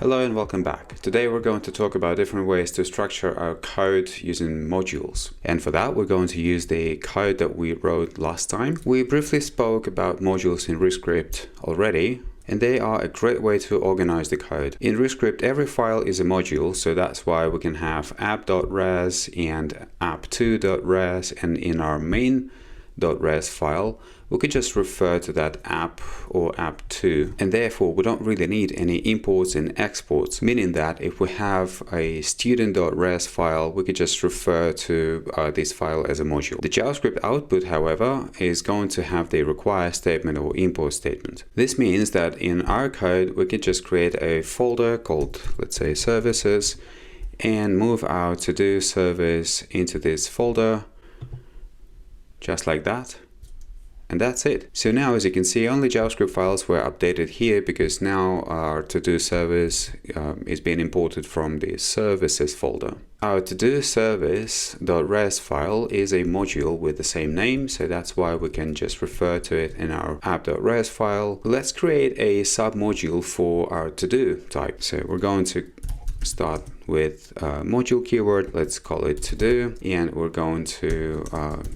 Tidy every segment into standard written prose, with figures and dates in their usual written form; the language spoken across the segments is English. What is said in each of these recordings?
Hello and welcome back. Today we're going to talk about different ways to structure our code using modules. And for that, we're going to use the code that we wrote last time. We briefly spoke about modules in Rescript already, and they are a great way to organize the code. In Rescript, every file is a module, so that's why we can have app.res and app2.res, and in our main.res file, we could just refer to that app or app2, and therefore we don't really need any imports and exports, meaning that if we have a student.res file, we could just refer to this file as a module. The JavaScript output, however, is going to have the require statement or import statement. This means that in our code, we could just create a folder called, let's say, services, and move our to-do service into this folder, just like that. And that's it. So now, as you can see, only JavaScript files were updated here because now our to-do service is being imported from the services folder. Our to-do service.res file is a module with the same name, so that's why we can just refer to it in our app.res file. Let's create a submodule for our to-do type. So we're going to start with module keyword. Let's call it to do, and we're going to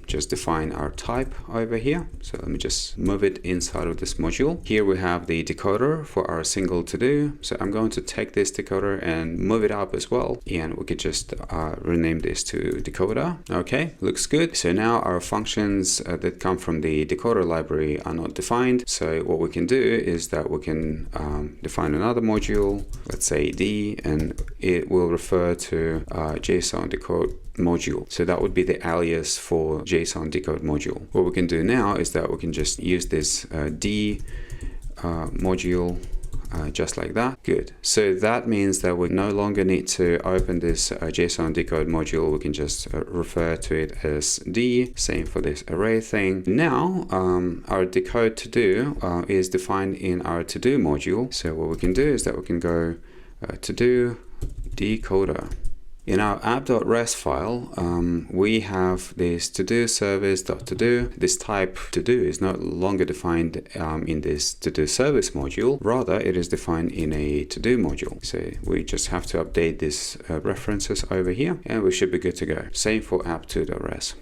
just define our type over here. So let me just move it inside of this module. Here we have the decoder for our single to do. So I'm going to take this decoder and move it up as well, and we could just rename this to decoder. Okay, looks good. So now our functions that come from the decoder library are not defined. So what we can do is that we can define another module, let's say D, and it will refer to JSON decode module. So that would be the alias for JSON decode module. What we can do now is that we can just use this D module just like that. Good. So that means that we no longer need to open this JSON decode module. We can just refer to it as D. Same for this array thing. Now our decode to do is defined in our to do module. So what we can do is that we can go to do decoder. In our app.res file, we have this to-do service.todo. This type to-do is no longer defined in this to-do service module. Rather, it is defined in a to-do module. So we just have to update these references over here, and we should be good to go. Same for app2.res.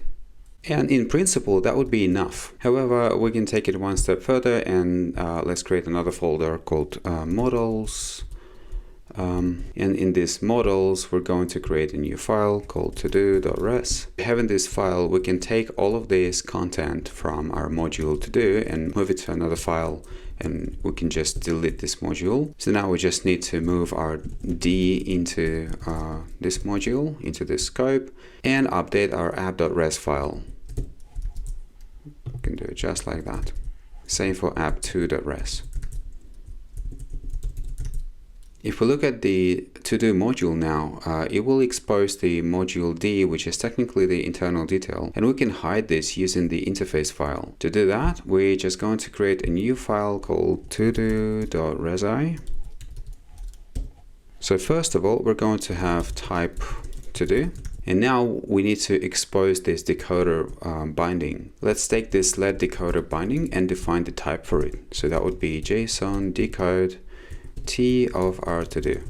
And in principle, that would be enough. However, we can take it one step further, and let's create another folder called models. And in this models, we're going to create a new file called todo.res. Having this file, we can take all of this content from our module to do and move it to another file, and we can just delete this module. So now we just need to move our D into this module, into this scope, and update our app.res file. We can do it just like that. Same for app2.res. If we look at the to-do module now, it will expose the module D, which is technically the internal detail, and we can hide this using the interface file. To do that, we're just going to create a new file called todo.resi. So first of all, we're going to have type to-do, and now we need to expose this decoder binding. Let's take this let decoder binding and define the type for it. So that would be JSON decode T of our to-do.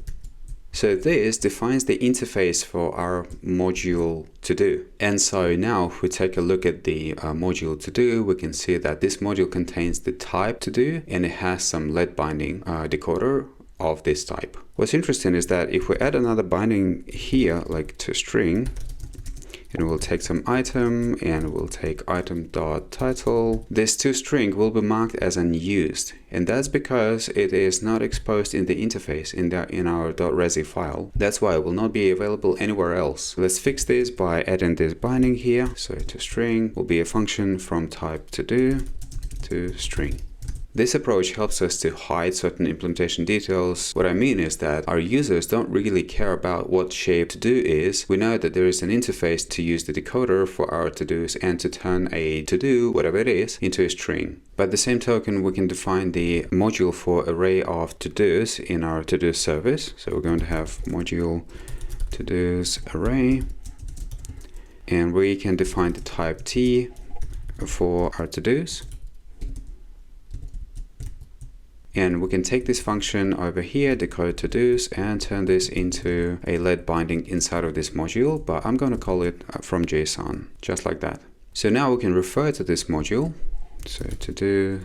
So this defines the interface for our module to-do. And so now if we take a look at the module to-do, we can see that this module contains the type to-do, and it has some let binding decoder of this type. What's interesting is that if we add another binding here, like to string, and we'll take some item, and we'll take item.title. This toString will be marked as unused, and that's because it is not exposed in the interface in our .resi file. That's why it will not be available anywhere else. Let's fix this by adding this binding here. So toString will be a function from type to-do to string. This approach helps us to hide certain implementation details. What I mean is that our users don't really care about what shape to-do is. We know that there is an interface to use the decoder for our to-dos and to turn a to-do, whatever it is, into a string. By the same token, we can define the module for array of to-dos in our to-do service. So we're going to have module to-dos array, and we can define the type T for our to-dos. And we can take this function over here, decode to-dos, and turn this into a let binding inside of this module, but I'm going to call it from JSON, just like that. So now we can refer to this module. So to-do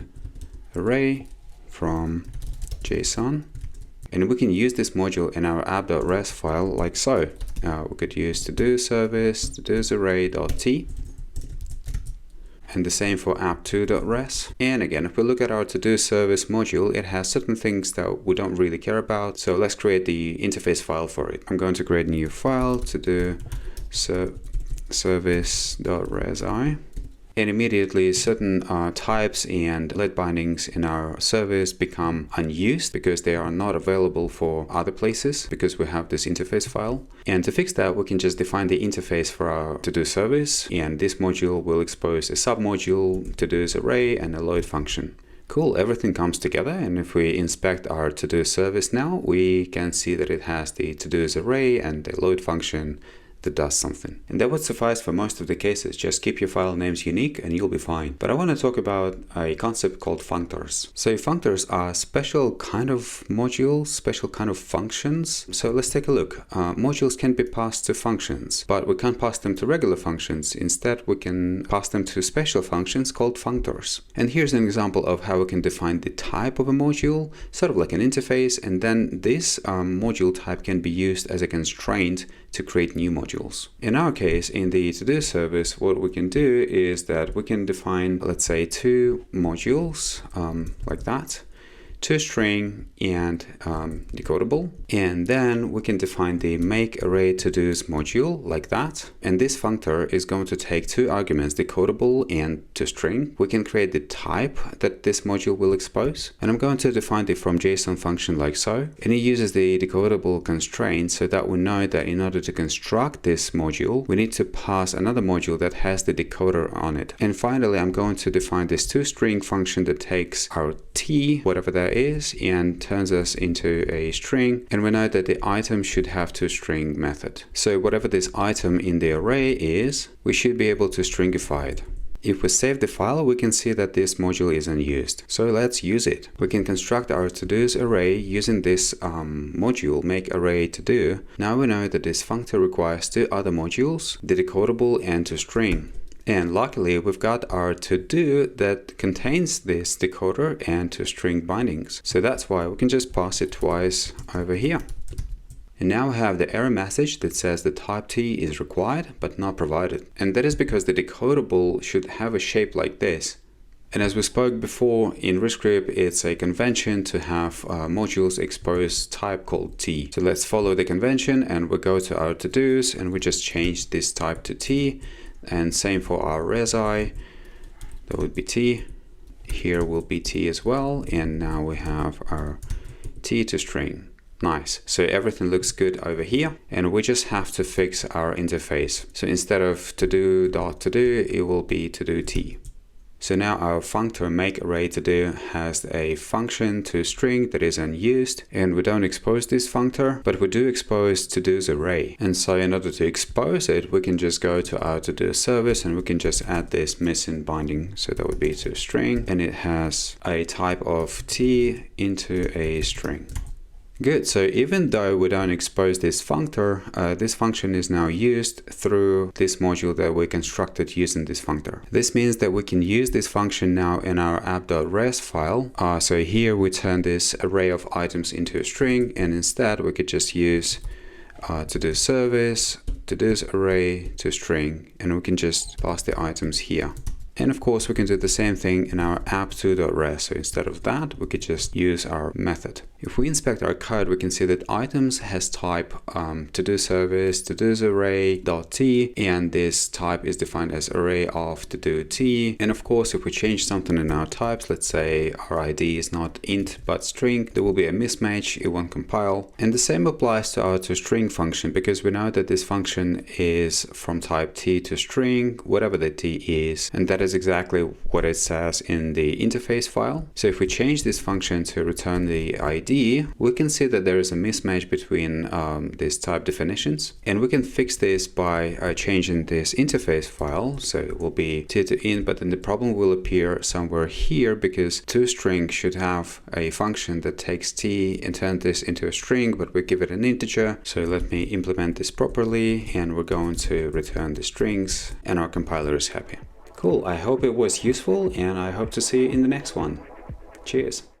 array from JSON. And we can use this module in our app.res file like so. We could use to-do service, to-dos array.t. And the same for app2.res. And again, if we look at our to-do service module, it has certain things that we don't really care about. So let's create the interface file for it. I'm going to create a new file, to-do service.resi. And immediately certain types and let bindings in our service become unused because they are not available for other places because we have this interface file. And to fix that, we can just define the interface for our to-do service, and this module will expose a submodule, to-dos array, and a load function. Cool, everything comes together, and if we inspect our to-do service now, we can see that it has the to-dos array and the load function that does something. And that would suffice for most of the cases. Just keep your file names unique and you'll be fine. But I want to talk about a concept called functors. So functors are special kind of modules, special kind of functions. So let's take a look. Modules can be passed to functions, but we can't pass them to regular functions. Instead, we can pass them to special functions called functors. And here's an example of how we can define the type of a module, sort of like an interface, and then this module type can be used as a constraint to create new modules. In our case, in the to-do service, what we can do is that we can define, let's say, two modules like that, toString and decodable. And then we can define the make array to-dos module like that. And this functor is going to take two arguments, decodable and toString. We can create the type that this module will expose. And I'm going to define the from JSON function like so. And it uses the decodable constraint so that we know that in order to construct this module, we need to pass another module that has the decoder on it. And finally, I'm going to define this toString function that takes our t, whatever that is, and turns us into a string, and we know that the item should have toString method. So whatever this item in the array is, we should be able to stringify it. If we save the file, we can see that this module is unused. So let's use it. We can construct our to-dos array using this module make array to do. Now we know that this functor requires two other modules, the decodable and toString. And luckily, we've got our to-do that contains this decoder and toString bindings. So that's why we can just pass it twice over here. And now we have the error message that says the type t is required but not provided. And that is because the decodable should have a shape like this. And as we spoke before, in Rescript, it's a convention to have modules expose type called t. So let's follow the convention and we go to our to-dos and we just change this type to t. And same for our resi, that would be t. Here will be t as well. And now we have our t toString. Nice. So everything looks good over here. And we just have to fix our interface. So instead of to-do.to-do, it will be to-do t. So now our functor make array to do has a function toString that is unused, and we don't expose this functor, but we do expose to-dos array. And so in order to expose it, we can just go to our to-do service and we can just add this missing binding. So that would be toString, and it has a type of t into a string. Good, so even though we don't expose this functor, this function is now used through this module that we constructed using this functor. This means that we can use this function now in our app.res file. So here we turn this array of items into a string, and instead we could just use to-do service, to-dos array to string, and we can just pass the items here. And of course, we can do the same thing in our app2.res. So instead of that, we could just use our method. If we inspect our code, we can see that items has type to-do service, to-dos array.t, and this type is defined as array of to-do t. And of course, if we change something in our types, let's say our ID is not int but string, there will be a mismatch, it won't compile. And the same applies to our toString function, because we know that this function is from type t to string, whatever the t is, and that that is exactly what it says in the interface file. So if we change this function to return the ID, we can see that there is a mismatch between these type definitions. And we can fix this by changing this interface file. So it will be t2int, but then the problem will appear somewhere here because toString should have a function that takes t and turns this into a string, but we give it an integer. So let me implement this properly, and we're going to return the strings, and our compiler is happy. Cool, I hope it was useful, and I hope to see you in the next one. Cheers!